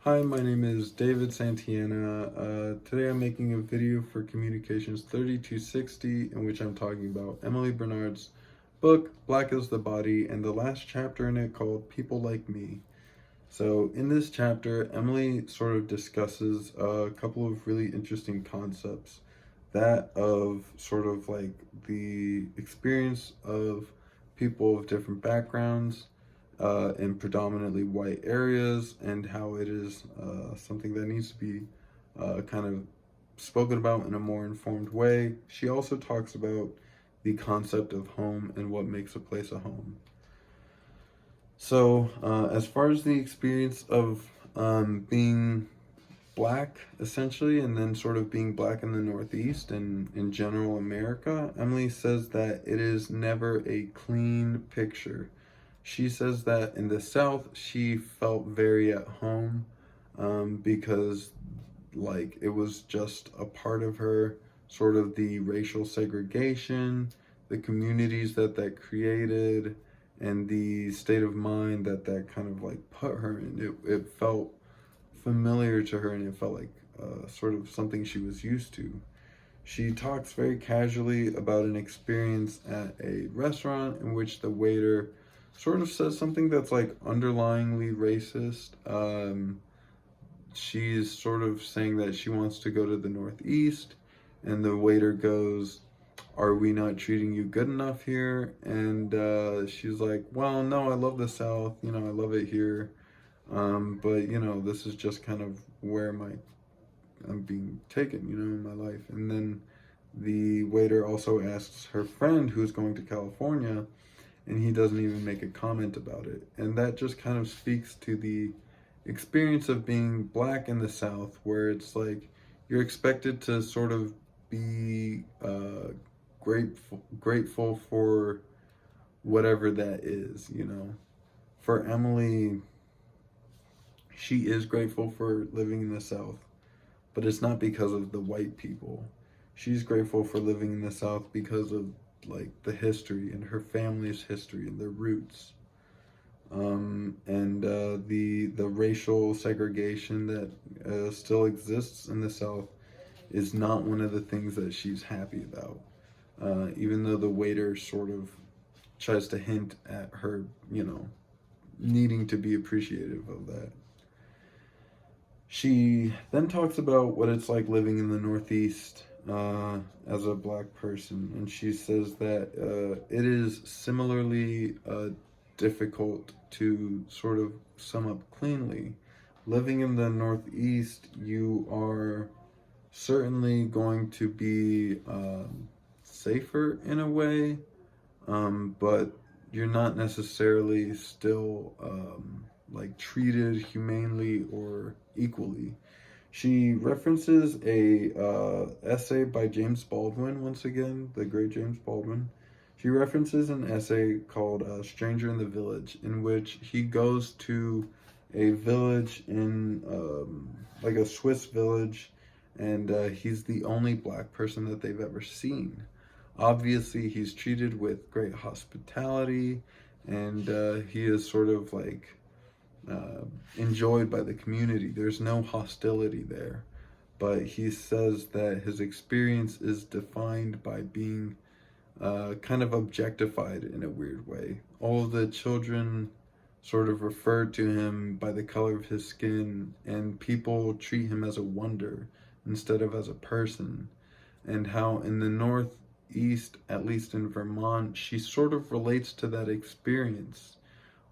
Hi, my name is David Santana. Today I'm making a video for Communications 3260 in which I'm talking about Emily Bernard's book, Black is the Body, and the last chapter in it called People Like Me. So in this chapter, Emily sort of discusses a couple of really interesting concepts. That of sort of like the experience of people of different backgrounds in predominantly white areas, and how it is something that needs to be kind of spoken about in a more informed way. She also talks about the concept of home and what makes a place a home. So, as far as the experience of being black, essentially, and then sort of being black in the Northeast and in general America, Emily says that it is never a clean picture. She says that in the South, she felt very at home because, like, it was just a part of her, sort of the racial segregation, the communities that created, and the state of mind that kind of like put her in. It felt familiar to her, and it felt like sort of something she was used to. She talks very casually about an experience at a restaurant in which the waiter sort of says something that's like underlyingly racist. She's sort of saying that she wants to go to the Northeast, and the waiter goes, "Are we not treating you good enough here?" And she's like, "Well, no, I love the South. I love it here. But this is just kind of where I'm being taken, in my life." And then the waiter also asks her friend who's going to California, and he doesn't even make a comment about it. And that just kind of speaks to the experience of being black in the South, where it's like you're expected to sort of be grateful for whatever that is. For Emily, she is grateful for living in the South, but it's not because of the white people. She's grateful for living in the South because of like the history and her family's history and their roots, and the racial segregation that still exists in the South is not one of the things that she's happy about. Even though the waiter sort of tries to hint at her, needing to be appreciative of that. She then talks about what it's like living in the Northeast as a black person, and she says that it is similarly difficult to sort of sum up cleanly. Living in the Northeast, you are certainly going to be safer in a way, but you're not necessarily still like treated humanely or equally. She references a essay by James Baldwin, once again, the great James Baldwin. She references an essay called Stranger in the Village, in which he goes to a village in like a Swiss village, and he's the only black person that they've ever seen. Obviously, he's treated with great hospitality, and he is sort of like enjoyed by the community. There's no hostility there. But he says that his experience is defined by being kind of objectified in a weird way. All of the children sort of refer to him by the color of his skin, and people treat him as a wonder instead of as a person. And how in the Northeast, at least in Vermont, she sort of relates to that experience,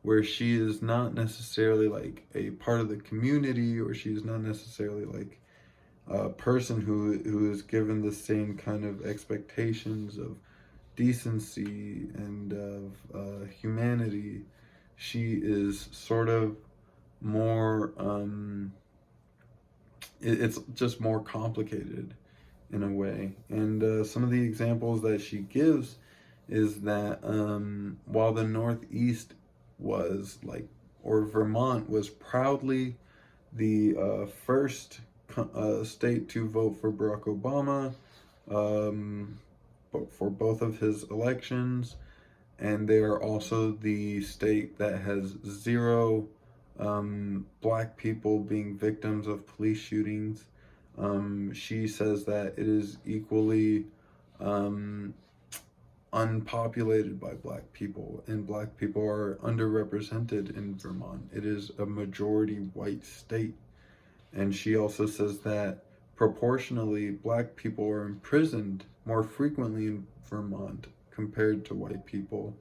where she is not necessarily like a part of the community, or she's not necessarily like a person who is given the same kind of expectations of decency and of humanity. She is sort of more it's just more complicated in a way. And some of the examples that she gives is that while the Northeast was like, or Vermont was proudly the first state to vote for Barack Obama, for both of his elections, and they are also the state that has zero black people being victims of police shootings. She says that it is equally um, unpopulated by black people, and black people are underrepresented in Vermont. It is a majority white state. And she also says that proportionally, black people are imprisoned more frequently in Vermont compared to white people,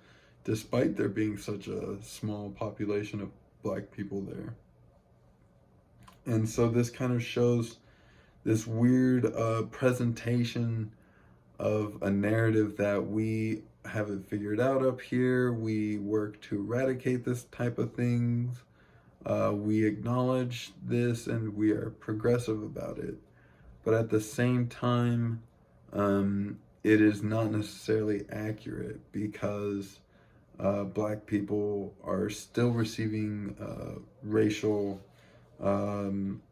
despite there being such a small population of black people there. And so this kind of shows this weird presentation of a narrative that we haven't figured out up here. We work to eradicate this type of things. We acknowledge this and we are progressive about it. But at the same time, it is not necessarily accurate because black people are still receiving racial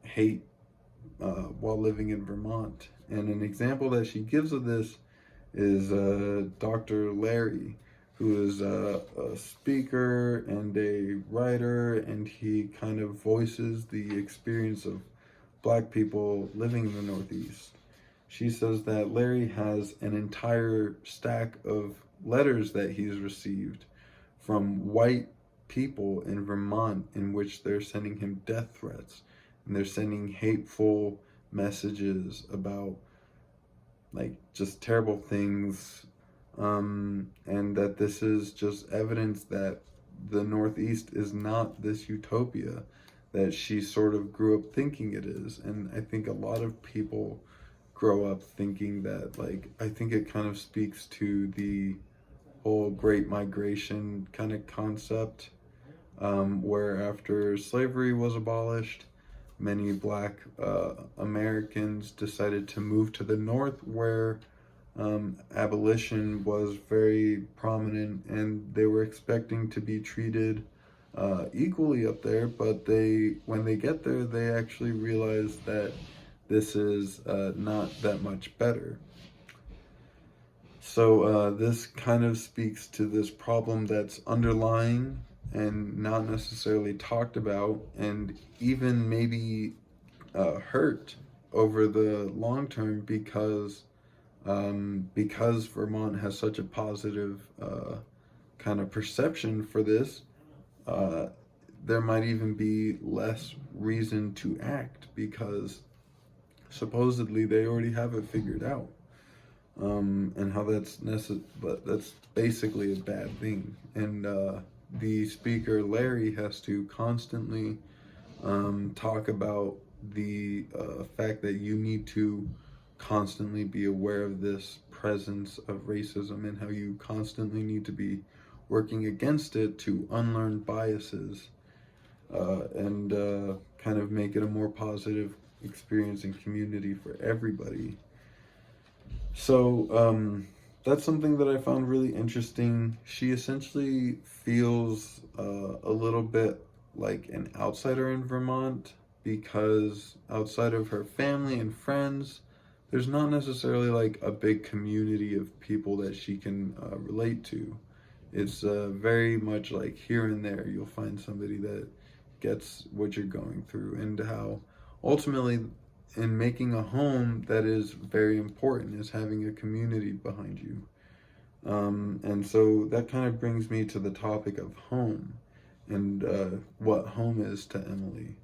hate while living in Vermont. And an example that she gives of this is Dr. Larry, who is a speaker and a writer, and he kind of voices the experience of black people living in the Northeast. She says that Larry has an entire stack of letters that he's received from white people in Vermont in which they're sending him death threats and they're sending hateful messages about like just terrible things, and that this is just evidence that the Northeast is not this utopia that she sort of grew up thinking it is. And I think a lot of people grow up thinking that, like, I think it kind of speaks to the whole Great Migration kind of concept, where after slavery was abolished, many black Americans decided to move to the north where abolition was very prominent, and they were expecting to be treated equally up there, but when they get there, they actually realize that this is not that much better. So this kind of speaks to this problem that's underlying and not necessarily talked about, and even maybe hurt over the long term because Vermont has such a positive kind of perception for this. There might even be less reason to act because supposedly they already have it figured out. And how but that's basically a bad thing. And the speaker Larry has to constantly talk about the fact that you need to constantly be aware of this presence of racism and how you constantly need to be working against it to unlearn biases and kind of make it a more positive experience and community for everybody. So that's something that I found really interesting. She essentially feels a little bit like an outsider in Vermont because outside of her family and friends, there's not necessarily like a big community of people that she can relate to. It's very much like here and there you'll find somebody that gets what you're going through, and how ultimately in making a home that is very important is having a community behind you. And so that kind of brings me to the topic of home and what home is to Emily.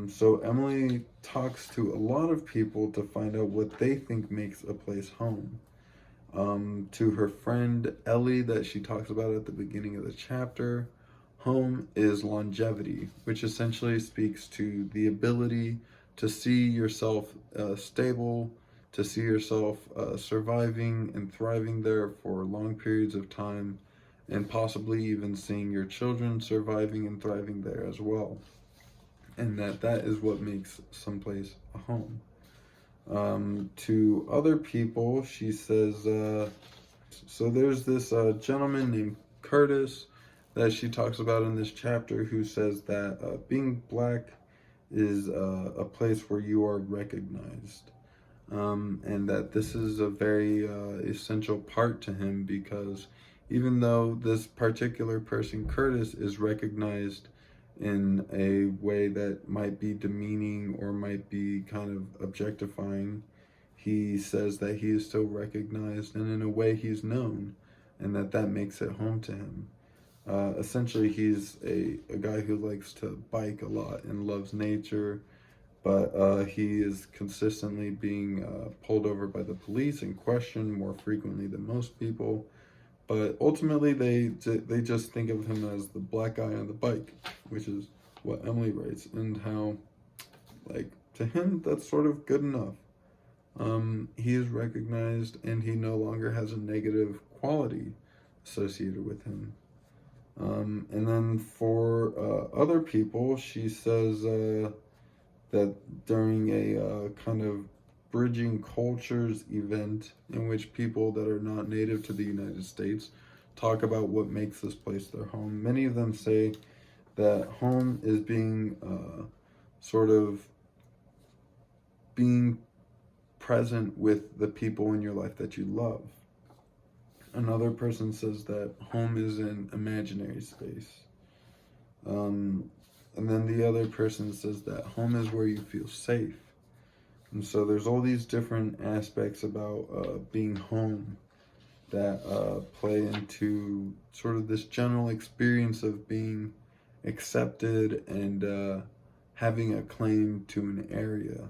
So Emily talks to a lot of people to find out what they think makes a place home. To her friend Ellie that she talks about at the beginning of the chapter, home is longevity, which essentially speaks to the ability to see yourself stable, to see yourself surviving and thriving there for long periods of time, and possibly even seeing your children surviving and thriving there as well. And that is what makes someplace a home. To other people, she says, so there's this gentleman named Curtis that she talks about in this chapter who says that being black is a place where you are recognized. And that this is a very essential part to him because even though this particular person, Curtis, is recognized in a way that might be demeaning or might be kind of objectifying, he says that he is still recognized and in a way he's known, and that makes it home to him. Essentially, he's a guy who likes to bike a lot and loves nature, but he is consistently being pulled over by the police and questioned more frequently than most people. But ultimately, they just think of him as the black guy on the bike, which is what Emily writes, and how, like, to him, that's sort of good enough. He is recognized, and he no longer has a negative quality associated with him. And then for other people, she says that during a kind of bridging cultures event in which people that are not native to the United States talk about what makes this place their home, many of them say that home is being sort of being present with the people in your life that you love. Another person says that home is an imaginary space. And then the other person says that home is where you feel safe. And so there's all these different aspects about being home that play into sort of this general experience of being accepted and having a claim to an area.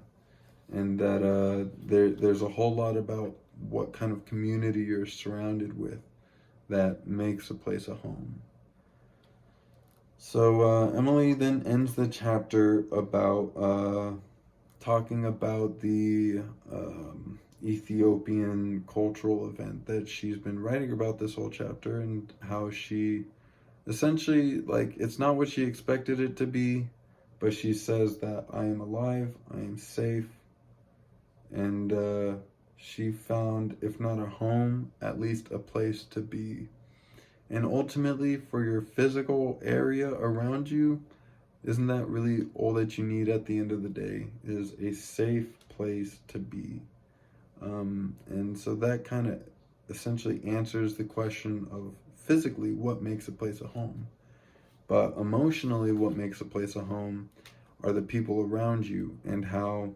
And that there's a whole lot about what kind of community you're surrounded with that makes a place a home. So Emily then ends the chapter about talking about the Ethiopian cultural event that she's been writing about this whole chapter, and how she essentially, like, it's not what she expected it to be, but she says that I am alive, I am safe, and she found, if not a home, at least a place to be. And ultimately, for your physical area around you, isn't that really all that you need at the end of the day, is a safe place to be? And so that kind of essentially answers the question of physically what makes a place a home. But emotionally, what makes a place a home are the people around you, and how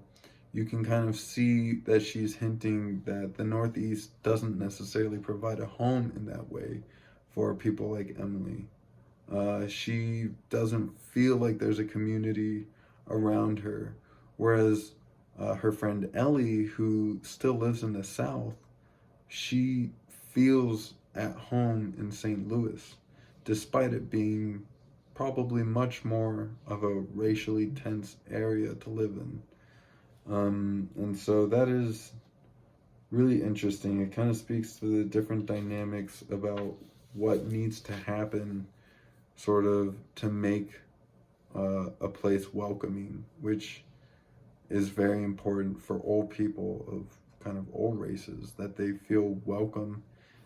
you can kind of see that she's hinting that the Northeast doesn't necessarily provide a home in that way for people like Emily. She doesn't feel like there's a community around her, whereas her friend Ellie, who still lives in the South, she feels at home in St. Louis, despite it being probably much more of a racially tense area to live in. And so that is really interesting. It kind of speaks to the different dynamics about what needs to happen sort of to make a place welcoming, which is very important for all people of kind of all races, that they feel welcome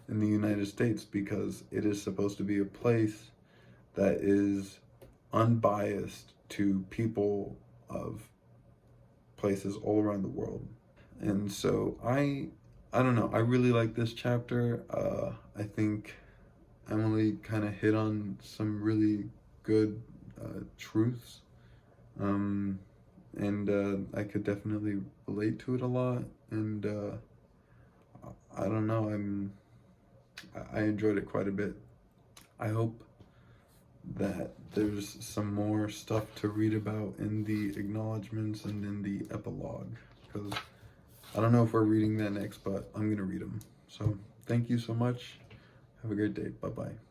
in the United States, because it is supposed to be a place that is unbiased to people of places all around the world. And so I don't know, I really like this chapter. I think Emily kind of hit on some really good truths, and I could definitely relate to it a lot, and I don't know, I enjoyed it quite a bit. I hope that there's some more stuff to read about in the acknowledgments and in the epilogue, because I don't know if we're reading that next, but I'm gonna read them. So thank you so much. Have a great day. Bye-bye.